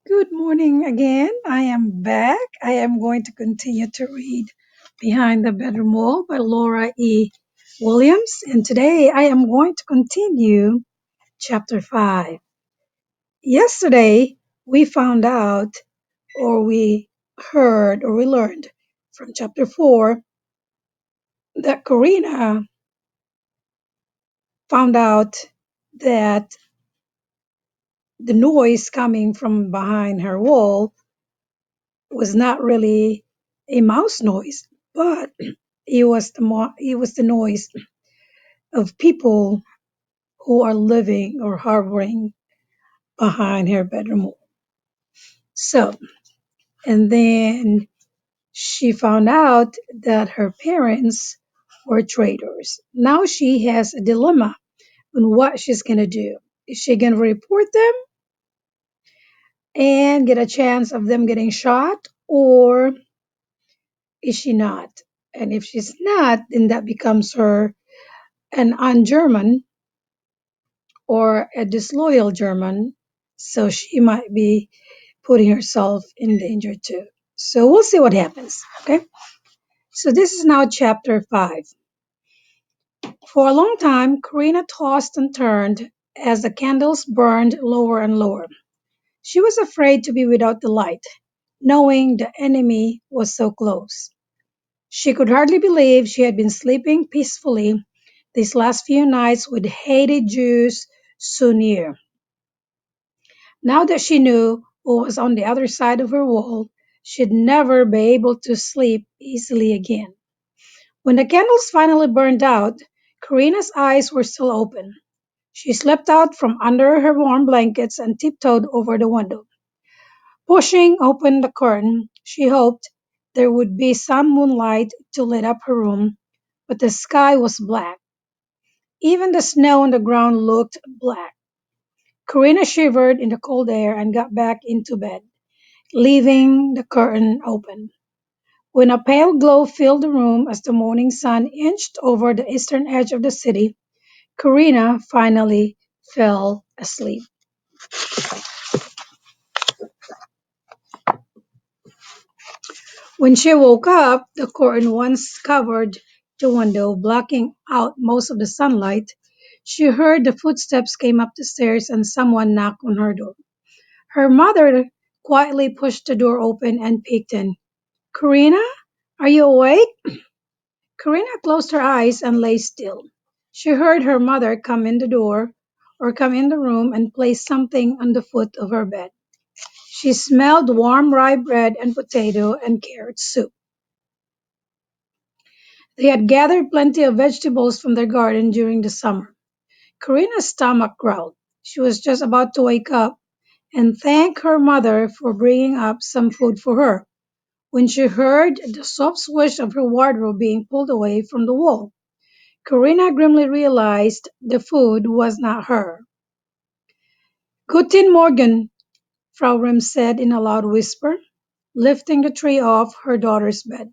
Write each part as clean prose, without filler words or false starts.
Good morning again. I am back. I am going to continue to read Behind the Bedroom Wall by Laura E. Williams. And today I am going to continue chapter 5. Yesterday we found out, or we heard, or we learned from chapter 4 that Karina found out that the noise coming from behind her wall was not really a mouse noise, but it was the noise of people who are living or harboring behind her bedroom wall. So, and then she found out that her parents were traitors. Now she has a dilemma on what she's gonna do. Is she gonna report them and get a chance of them getting shot, or is she not? And if she's not, then that becomes her an un-German or a disloyal German, so she might be putting herself in danger too. So we'll see what happens. Okay. So this is now chapter 5. For a long time, Karina tossed and turned as the candles burned lower and lower. She was afraid to be without the light, knowing the enemy was so close. She could hardly believe she had been sleeping peacefully these last few nights with hated Jews so near. Now that she knew who was on the other side of her wall, she'd never be able to sleep easily again. When the candles finally burned out, Karina's eyes were still open. She slipped out from under her warm blankets and tiptoed over the window. Pushing open the curtain, she hoped there would be some moonlight to light up her room, but the sky was black. Even the snow on the ground looked black. Karina shivered in the cold air and got back into bed, leaving the curtain open. When a pale glow filled the room as the morning sun inched over the eastern edge of the city, Karina finally fell asleep. When she woke up, the curtain once covered the window, blocking out most of the sunlight. She heard the footsteps came up the stairs and someone knocked on her door. Her mother quietly pushed the door open and peeked in. Karina, are you awake? Karina closed her eyes and lay still. She heard her mother come in the door or come in the room and place something on the foot of her bed. She smelled warm rye bread and potato and carrot soup. They had gathered plenty of vegetables from their garden during the summer. Karina's stomach growled. She was just about to wake up and thank her mother for bringing up some food for her when she heard the soft swish of her wardrobe being pulled away from the wall. Karina grimly realized the food was not her. Guten Morgen, Frau Rim said in a loud whisper, lifting the tray off her daughter's bed.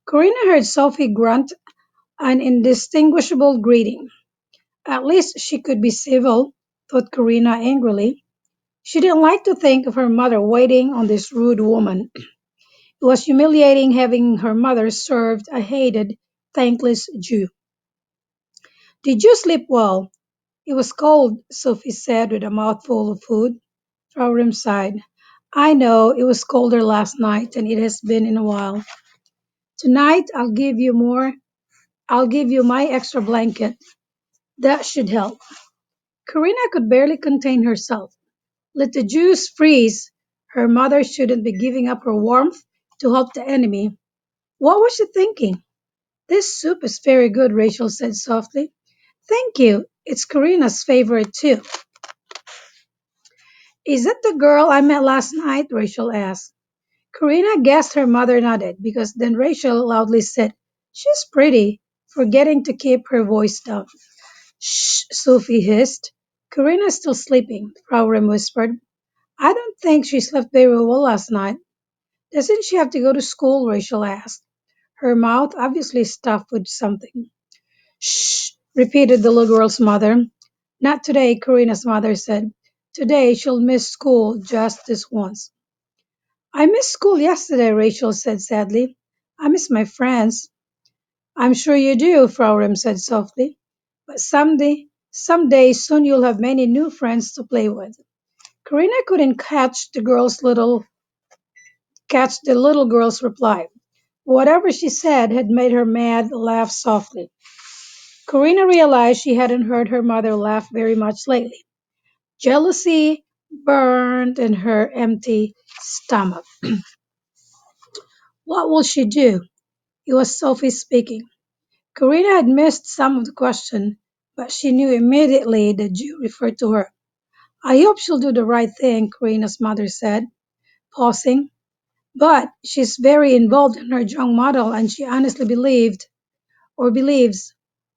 Karina heard Sophie grunt an indistinguishable greeting. At least she could be civil, thought Karina angrily. She didn't like to think of her mother waiting on this rude woman. It was humiliating having her mother served a hated, thankless Jew. Did you sleep well? It was cold, Sophie said with a mouthful of food. Frau Rim sighed. I know it was colder last night than it has been in a while. Tonight I'll give you my extra blanket. That should help. Karina could barely contain herself. Let the Jews freeze. Her mother shouldn't be giving up her warmth to help the enemy. What was she thinking? This soup is very good, Rachel said softly. Thank you. It's Karina's favorite too. Is that the girl I met last night? Rachel asked. Karina guessed her mother nodded because then Rachel loudly said, She's pretty, forgetting to keep her voice down. Shh, Sophie hissed. Karina's still sleeping, Frau Rim whispered. I don't think she slept very well last night. Doesn't she have to go to school? Rachel asked, her mouth obviously stuffed with something. Shh, repeated the little girl's mother. Not today, Karina's mother said. Today she'll miss school just this once. I missed school yesterday, Rachel said sadly. I miss my friends. I'm sure you do, Frau Rim said softly. But someday soon you'll have many new friends to play with. Karina couldn't catch the little girl's reply. Whatever she said had made her mad laugh softly. Karina realized she hadn't heard her mother laugh very much lately. Jealousy burned in her empty stomach. What will she do? It was Sophie speaking. Karina had missed some of the question, but she knew immediately the Jew referred to her. I hope she'll do the right thing, Karina's mother said, pausing. But she's very involved in her young model and she honestly believes,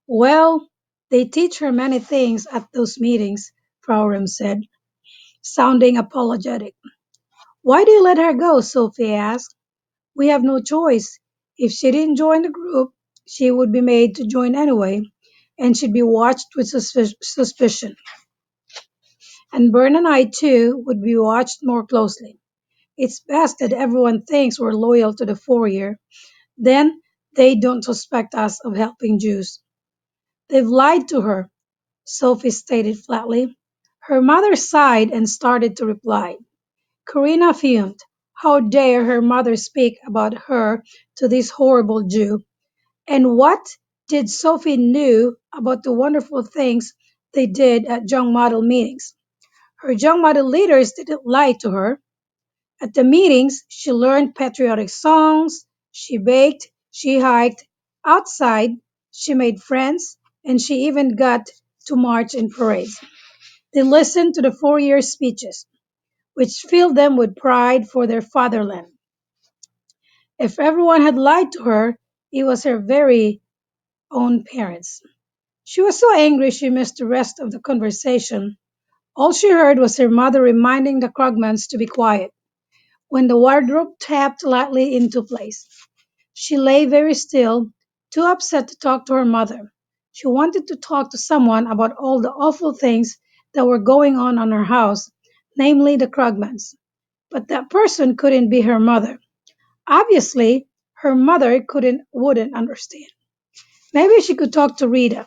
well, they teach her many things at those meetings, Frau Rim said, sounding apologetic. Why do you let her go? Sophie asked. We have no choice. If she didn't join the group, she would be made to join anyway, and she'd be watched with suspicion. And Bern and I, too, would be watched more closely. It's best that everyone thinks we're loyal to the four-year. Then they don't suspect us of helping Jews. They've lied to her, Sophie stated flatly. Her mother sighed and started to reply. Karina fumed. How dare her mother speak about her to this horrible Jew? And what did Sophie knew about the wonderful things they did at young model meetings? Her young model leaders didn't lie to her. At the meetings, she learned patriotic songs, she baked, she hiked outside, she made friends, and she even got to march in parades. They listened to the four-year speeches, which filled them with pride for their fatherland. If everyone had lied to her, it was her very own parents. She was so angry she missed the rest of the conversation. All she heard was her mother reminding the Krugmans to be quiet when the wardrobe tapped lightly into place. She lay very still, too upset to talk to her mother. She wanted to talk to someone about all the awful things that were going on her house, namely the Krugmans. But that person couldn't be her mother. Obviously, her mother wouldn't understand. Maybe she could talk to Rita.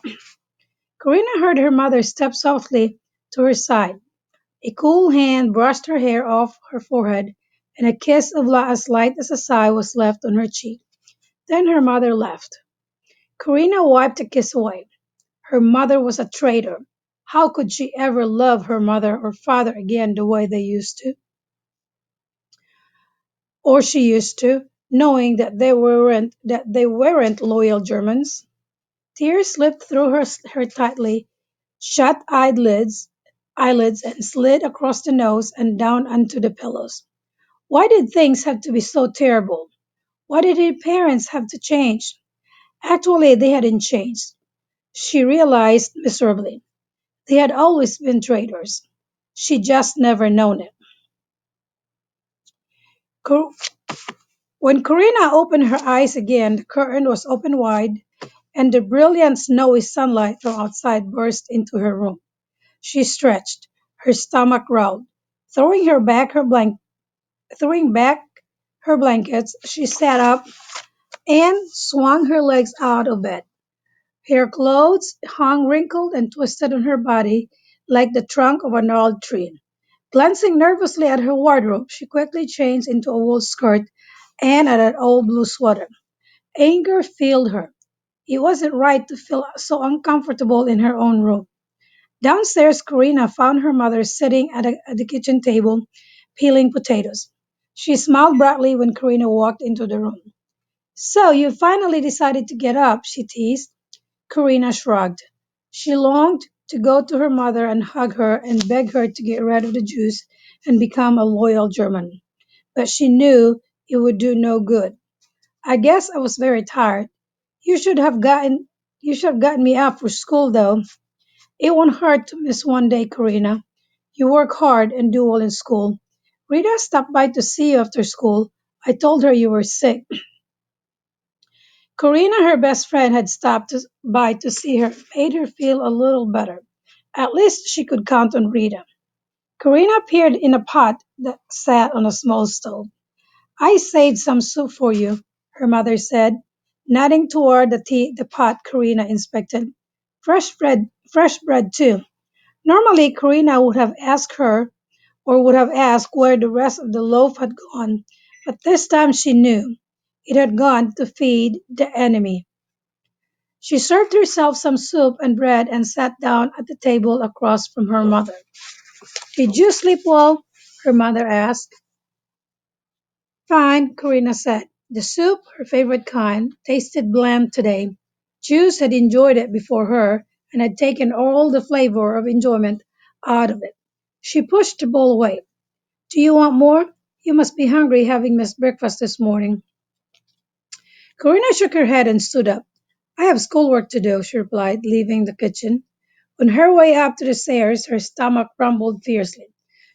Karina heard her mother step softly to her side. A cool hand brushed her hair off her forehead, and a kiss as light as a sigh was left on her cheek. Then her mother left. Karina wiped the kiss away. Her mother was a traitor. How could she ever love her mother or father again the way they used to? Or she used to, knowing that they weren't loyal Germans. Tears slipped through her tightly shut eyelids and slid across the nose and down onto the pillows. Why did things have to be so terrible? Why did her parents have to change? Actually, they hadn't changed. She realized miserably. They had always been traitors. She just never known it. Cor- When Karina opened her eyes again, the curtain was open wide, and the brilliant snowy sunlight from outside burst into her room. She stretched, her stomach growled. Throwing her back her blank Throwing back her blankets, she sat up and swung her legs out of bed. Her clothes hung wrinkled and twisted on her body like the trunk of a gnarled tree. Glancing nervously at her wardrobe, she quickly changed into a wool skirt and at an old blue sweater. Anger filled her. It wasn't right to feel so uncomfortable in her own room. Downstairs, Karina found her mother sitting at the kitchen table, peeling potatoes. She smiled brightly when Karina walked into the room. So, you finally decided to get up, she teased. Karina shrugged. She longed to go to her mother and hug her and beg her to get rid of the Jews and become a loyal German. But she knew it would do no good. I guess I was very tired. You should have gotten you should have gotten me up for school though. It won't hurt to miss one day, Karina. You work hard and do well in school. Rita stopped by to see you after school. I told her you were sick. Karina, her best friend, had by to see her, made her feel a little better. At least she could count on Rita. Karina appeared in a pot that sat on a small stove. I saved some soup for you, her mother said, nodding toward the pot Karina inspected. Fresh bread too. Normally, Karina would have asked her or would have asked where the rest of the loaf had gone, but this time she knew. It had gone to feed the enemy. She served herself some soup and bread and sat down at the table across from her mother. Did you sleep well? Her mother asked. Fine, Karina said. The soup, her favorite kind, tasted bland today. Juice had enjoyed it before her and had taken all the flavor of enjoyment out of it. She pushed the bowl away. Do you want more? You must be hungry having missed breakfast this morning. Karina shook her head and stood up. I have schoolwork to do, she replied, leaving the kitchen. On her way up to the stairs, her stomach rumbled fiercely.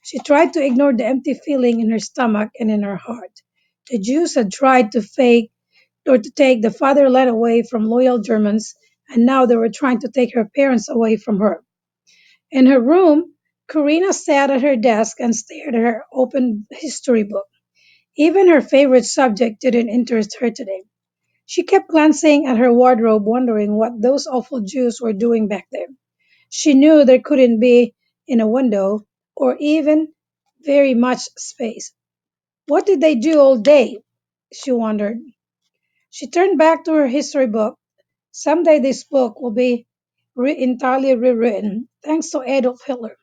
She tried to ignore the empty feeling in her stomach and in her heart. The Jews had tried to fake or to take the fatherland away from loyal Germans, and now they were trying to take her parents away from her. In her room, Karina sat at her desk and stared at her open history book. Even her favorite subject didn't interest her today. She kept glancing at her wardrobe, wondering what those awful Jews were doing back there. She knew there couldn't be in a window or even very much space. What did they do all day? She wondered. She turned back to her history book. Someday this book will be entirely rewritten, thanks to Adolf Hitler.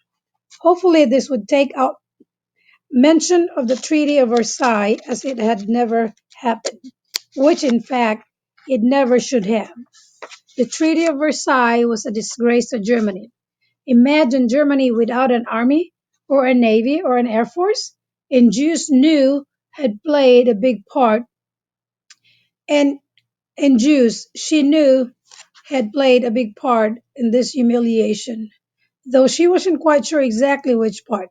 Hopefully, this would take out mention of the Treaty of Versailles as it had never happened, which in fact it never should have. The Treaty of Versailles was a disgrace to Germany. Imagine Germany without an army or a navy or an air force, and Jews knew had played a big part, and Jews she knew had played a big part in this humiliation, though she wasn't quite sure exactly which part.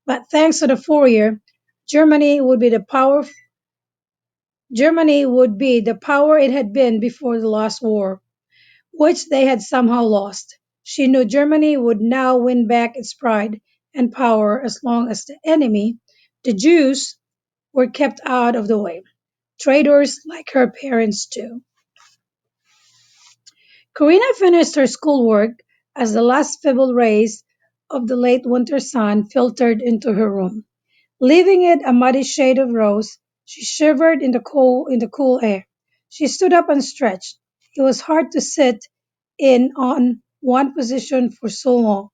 But thanks to the Fourier, Germany would be the power Germany would be the power it had been before the last war, which they had somehow lost. She knew Germany would now win back its pride and power as long as the enemy, the Jews, were kept out of the way. Traitors like her parents too. Karina finished her schoolwork as the last feeble rays of the late winter sun filtered into her room. Leaving it a muddy shade of rose, she shivered in the cool air. She stood up and stretched. It was hard to sit in on one position for so long.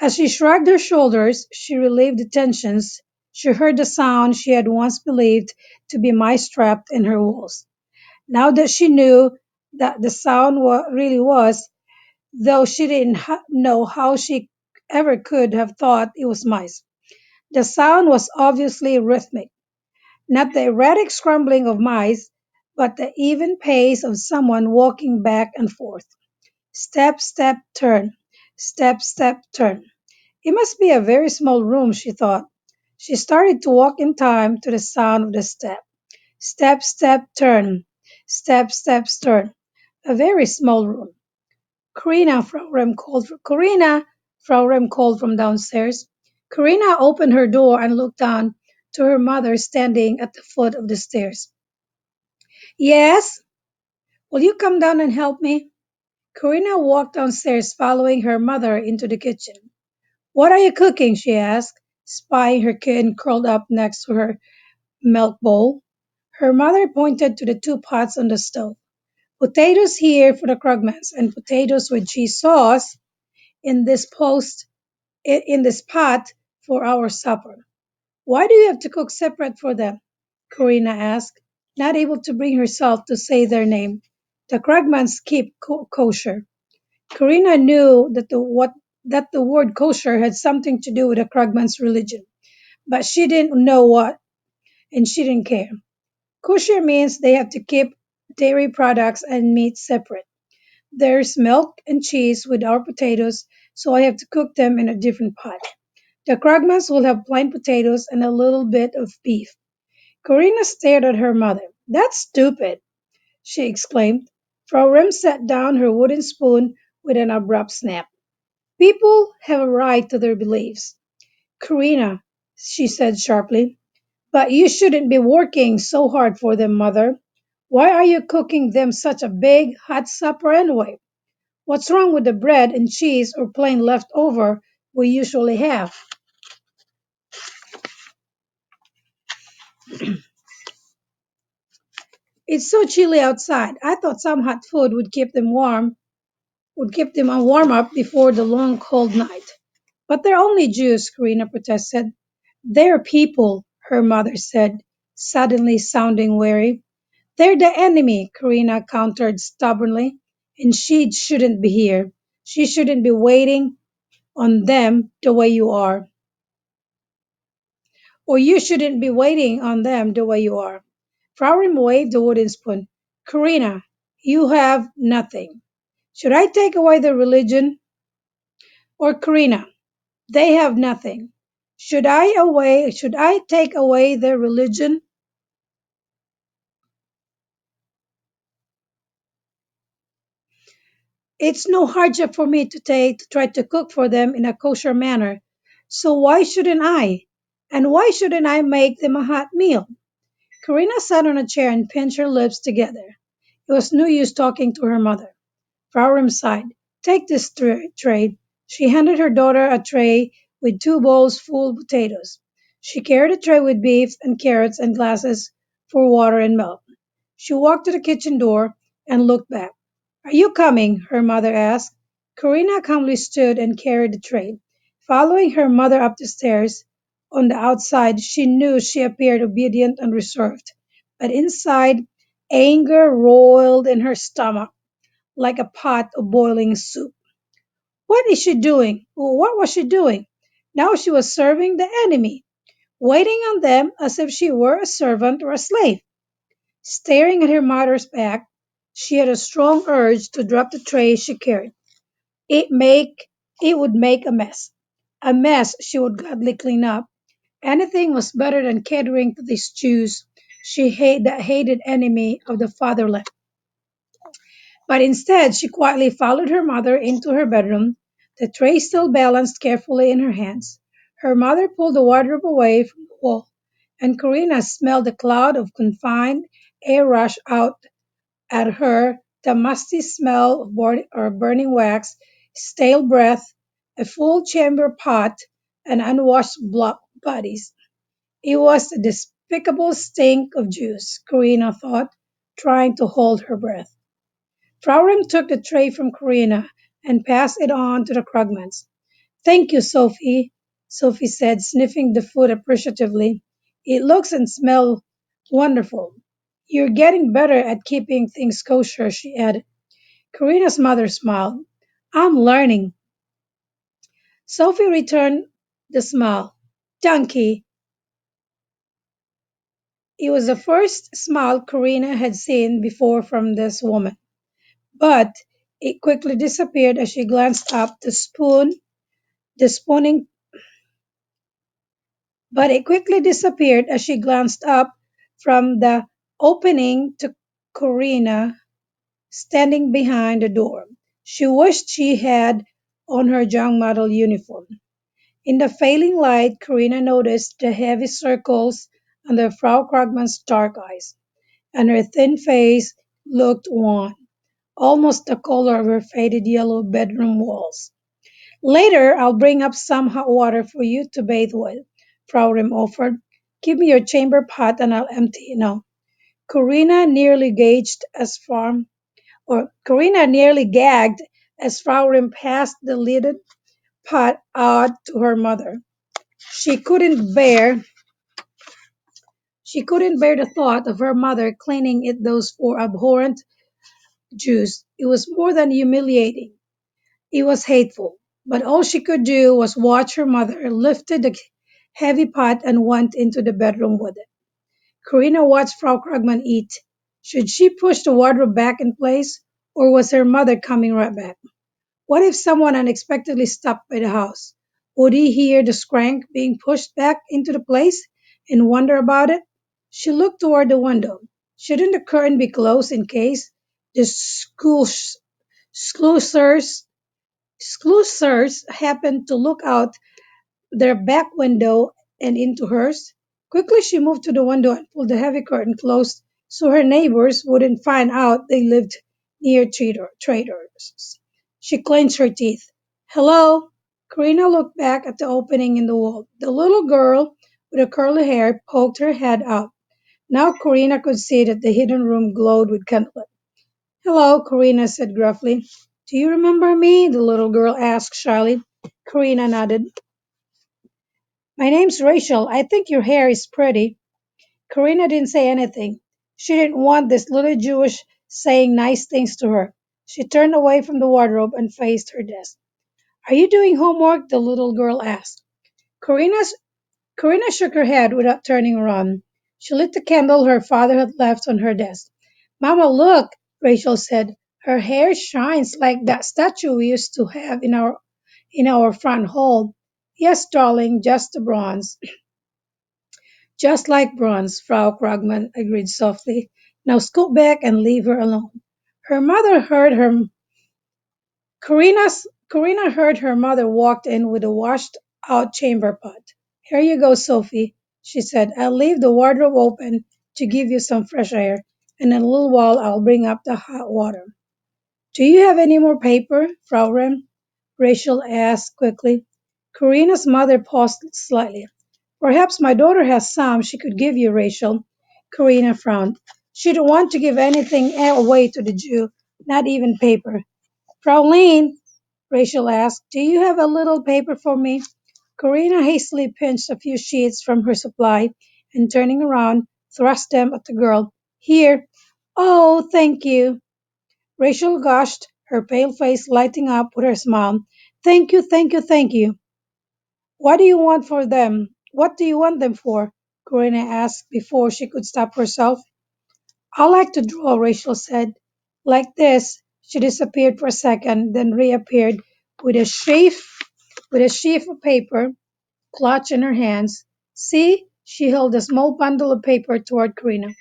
As she shrugged her shoulders, she relieved the tensions. She heard the sound she had once believed to be mice trapped in her walls. Now that she knew that the sound really was, though she didn't know how she ever could have thought it was mice. The sound was obviously rhythmic, not the erratic scrambling of mice, but the even pace of someone walking back and forth. Step, step, turn. Step, step, turn. It must be a very small room, she thought. She started to walk in time to the sound of the step. Step, step, turn. Step, step, turn. A very small room. Karina, Frau Rem called from downstairs. Karina opened her door and looked down to her mother standing at the foot of the stairs. Yes? Will you come down and help me? Karina walked downstairs, following her mother into the kitchen. What are you cooking? She asked, spying her kitten curled up next to her milk bowl. Her mother pointed to the two pots on the stove. Potatoes here for the Krugmans and potatoes with cheese sauce in in this pot for our supper. Why do you have to cook separate for them? Karina asked, not able to bring herself to say their name. The Krugmans keep kosher. Karina knew that the word kosher had something to do with the Krugmans' religion, but she didn't know what, and she didn't care. Kosher means they have to keep dairy products and meat separate. There's milk and cheese with our potatoes, so I have to cook them in a different pot. The Krugmans will have plain potatoes and a little bit of beef. Corina stared at her mother. That's stupid, she exclaimed. Frau Rem set down her wooden spoon with an abrupt snap. People have a right to their beliefs. Karina, she said sharply, but you shouldn't be working so hard for them, Mother. Why are you cooking them such a big, hot supper anyway? What's wrong with the bread and cheese or plain leftover we usually have? It's so chilly outside. I thought some hot food would keep them a warm up before the long cold night. But they're only Jews, Karina protested. They're people, her mother said, suddenly sounding wary. They're the enemy, Karina countered stubbornly, and she shouldn't be here. She shouldn't be waiting on them the way you are. Or you shouldn't be waiting on them the way you are. Fraulein waved the wooden spoon. Karina, you have nothing. Should I take away the religion? Or Karina, they have nothing. Should I take away their religion? It's no hardship for me to try to cook for them in a kosher manner. So why shouldn't I? And why shouldn't I make them a hot meal? Karina sat on a chair and pinched her lips together. It was no use talking to her mother. Fraulein sighed. Take this tray. She handed her daughter a tray with two bowls full of potatoes. She carried a tray with beef and carrots and glasses for water and milk. She walked to the kitchen door and looked back. Are you coming? Her mother asked. Karina calmly stood and carried the tray. Following her mother up the stairs, on the outside she knew she appeared obedient and reserved, but inside anger roiled in her stomach like a pot of boiling soup. What is she doing? What was she doing? Now she was serving the enemy, waiting on them as if she were a servant or a slave. Staring at her mother's back, she had a strong urge to drop the tray she carried. It make it would make a mess she would gladly clean up. Anything was better than catering to these Jews that hated enemy of the fatherland. But instead, she quietly followed her mother into her bedroom, the tray still balanced carefully in her hands. Her mother pulled the wardrobe away from the wall, and Karina smelled a cloud of confined air rush out at her, the musty smell of burning wax, stale breath, a full chamber pot, and unwashed bodies. It was the despicable stink of Jews, Karina thought, trying to hold her breath. Fraulein took the tray from Karina and passed it on to the Krugmans. Thank you, Sophie, Sophie said, sniffing the food appreciatively. It looks and smells wonderful. You're getting better at keeping things kosher, she added. Karina's mother smiled. I'm learning. Sophie returned the smile. Donkey. It was the first smile Karina had seen before from this woman. But it quickly disappeared as she glanced up the spooning, but it quickly disappeared as she glanced up from the opening to Corina standing behind the door. She wished she had on her young model uniform. In the failing light, Corina noticed the heavy circles under Frau Krugman's dark eyes, and her thin face looked wan, almost the color of her faded yellow bedroom walls. Later, I'll bring up some hot water for you to bathe with, Frau Rim offered. Give me your chamber pot and I'll empty it now. Corina nearly gauged as far, or Corina nearly gagged as Frau Rim passed the lidded pot out to her mother. She couldn't bear she couldn't bear the thought of her mother cleaning it those four abhorrent Jews. It was more than humiliating. It was hateful, but all she could do was watch her mother lifted the heavy pot and went into the bedroom with it. Karina watched Frau Krugman eat. Should she push the wardrobe back in place, or was her mother coming right back? What if someone unexpectedly stopped by the house? Would he hear the scrank being pushed back into the place and wonder about it? She looked toward the window. Shouldn't the curtain be closed in case the schlossers happened to look out their back window and into hers. Quickly, she moved to the window and pulled the heavy curtain closed so her neighbors wouldn't find out they lived near traders. She clenched her teeth. Hello? Karina looked back at the opening in the wall. The little girl with the curly hair poked her head out. Now Karina could see that the hidden room glowed with candlelight. Hello, Karina said gruffly. Do you remember me? The little girl asked shyly. Karina nodded. My name's Rachel. I think your hair is pretty. Karina didn't say anything. She didn't want this little Jewish saying nice things to her. She turned away from the wardrobe and faced her desk. Are you doing homework? The little girl asked. Karina's, Karina shook her head without turning around. She lit the candle her father had left on her desk. Mama, look, Rachel said. Her hair shines like that statue we used to have in our front hall. Yes, darling, just the bronze. Just like bronze, Frau Krugman agreed softly. Now scoot back and leave her alone. Her mother heard her Karina heard her mother walked in with a washed out chamber pot. Here you go, Sophie, she said. I'll leave the wardrobe open to give you some fresh air, and in a little while I'll bring up the hot water. Do you have any more paper, Frau Rem? Rachel asked quickly. Karina's mother paused slightly. Perhaps my daughter has some she could give you, Rachel. Karina frowned. She didn't want to give anything away to the Jew, not even paper. Fraulein, Rachel asked, do you have a little paper for me? Karina hastily pinched a few sheets from her supply and turning around, thrust them at the girl. Here. Oh, thank you. Rachel gushed, her pale face lighting up with her smile. Thank you, thank you, thank you. What do you want for them? What do you want them for? Karina asked before she could stop herself. I like to draw, Rachel said. Like this. She disappeared for a second, then reappeared with a sheaf of paper clutched in her hands. See? She held a small bundle of paper toward Karina.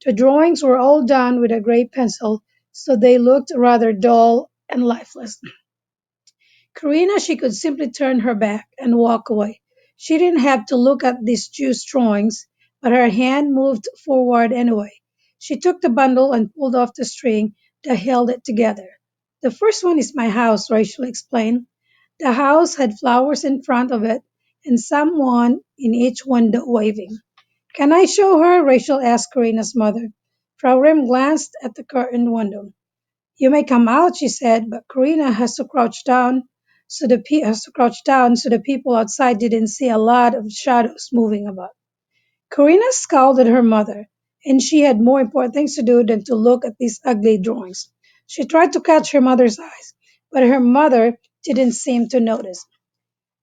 The drawings were all done with a gray pencil, so they looked rather dull and lifeless. Karina, she could simply turn her back and walk away. She didn't have to look at these juice drawings, but her hand moved forward anyway. She took the bundle and pulled off the string that held it together. The first one is my house, Rachel explained. The house had flowers in front of it and someone in each window waving. Can I show her? Rachel asked Karina's mother. Frau Rim glanced at the curtained window. You may come out, she said, but Karina has to crouch down so the people outside didn't see a lot of shadows moving about. Karina scowled at her mother, and she had more important things to do than to look at these ugly drawings. She tried to catch her mother's eyes, but her mother didn't seem to notice.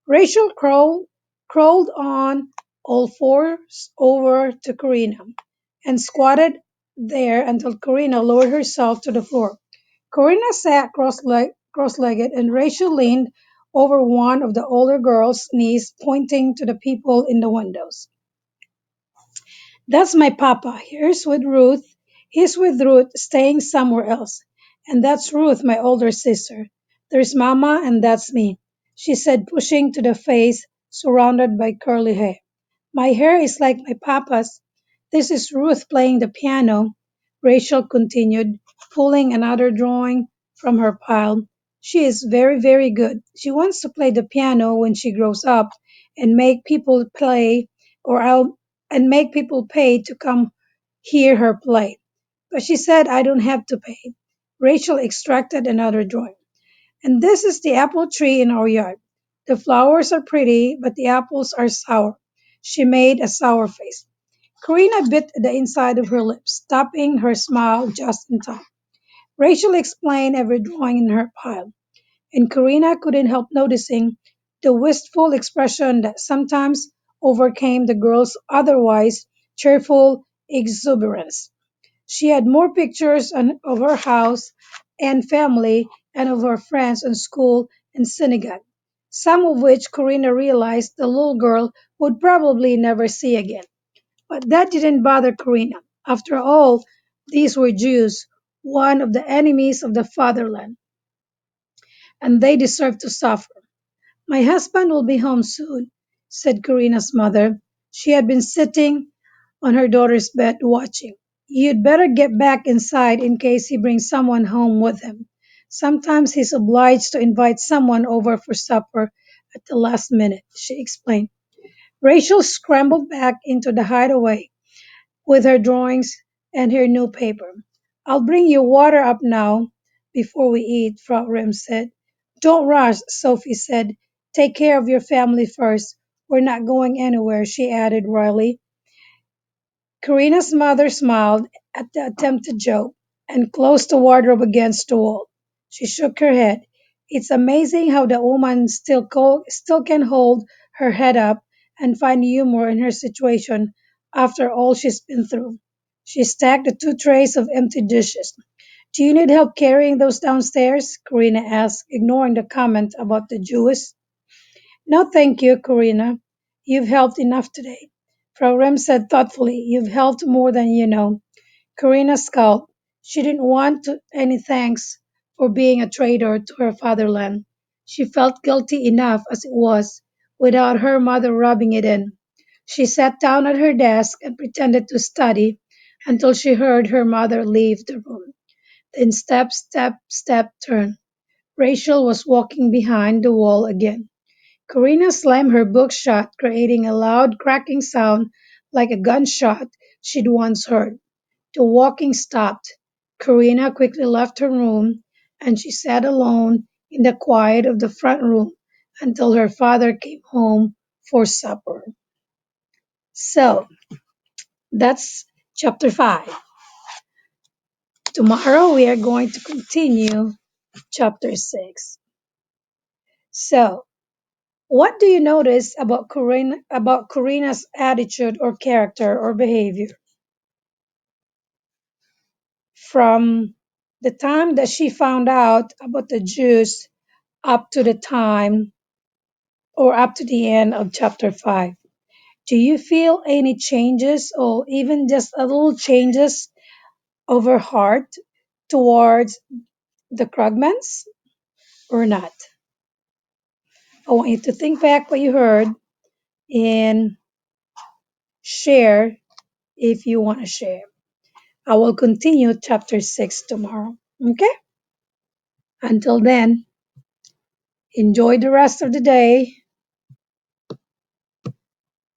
Rachel crawled on all fours over to Karina and squatted there until Karina lowered herself to the floor. Karina sat cross-legged and Rachel leaned over one of the older girl's knees, pointing to the people in the windows. That's my papa. Here's with Ruth. He's with Ruth, staying somewhere else. And that's Ruth, my older sister. There's Mama, and that's me, she said, pushing to the face surrounded by curly hair. My hair is like my papa's. This is Ruth playing the piano, Rachel continued, pulling another drawing from her pile. She is very, very good. She wants to play the piano when she grows up and make people play or I'll and make people pay to come hear her play. But she said I don't have to pay. Rachel extracted another drawing. And this is the apple tree in our yard. The flowers are pretty, but the apples are sour. She made a sour face. Karina bit the inside of her lips, stopping her smile just in time. Rachel explained every drawing in her pile, and Karina couldn't help noticing the wistful expression that sometimes overcame the girl's otherwise cheerful exuberance. She had more pictures of her house and family and of her friends and school and synagogue, some of which Karina realized the little girl would probably never see again. But that didn't bother Karina. After all, these were Jews, one of the enemies of the fatherland, and they deserved to suffer. My husband will be home soon. said Karina's mother. She had been sitting on her daughter's bed watching. You'd better get back inside in case he brings someone home with him. Sometimes he's obliged to invite someone over for supper at the last minute, she explained. Rachel scrambled back into the hideaway with her drawings and her new paper. I'll bring you water up now before we eat, Frau Rem said. Don't rush, Sophie said. Take care of your family first. We're not going anywhere, she added royally. Karina's mother smiled at the attempted joke and closed the wardrobe against the wall. She shook her head. It's amazing how the woman still can hold her head up and find humor in her situation after all she's been through. She stacked the two trays of empty dishes. Do you need help carrying those downstairs? Karina asked, ignoring the comment about the Jewess. No, thank you, Karina. You've helped enough today. Frau Rem said thoughtfully, You've helped more than you know. Karina scowled. She didn't want any thanks for being a traitor to her fatherland. She felt guilty enough as it was, without her mother rubbing it in. She sat down at her desk and pretended to study until she heard her mother leave the room. Then step, step, step, turn. Rachel was walking behind the wall again. Karina slammed her book shut, creating a loud cracking sound like a gunshot she'd once heard. The walking stopped. Karina quickly left her room, and she sat alone in the quiet of the front room until her father came home for supper. So, that's chapter 5. Tomorrow we are going to continue chapter 6. So, what do you notice about Karina's attitude or character or behavior from the time that she found out about the Jews up to the time or up to the end of chapter 5? Do you feel any changes or even just a little changes of her heart towards the Krugmans or not? I want you to think back what you heard and share if you want to share. I will continue chapter 6 tomorrow. Okay? Until then, enjoy the rest of the day.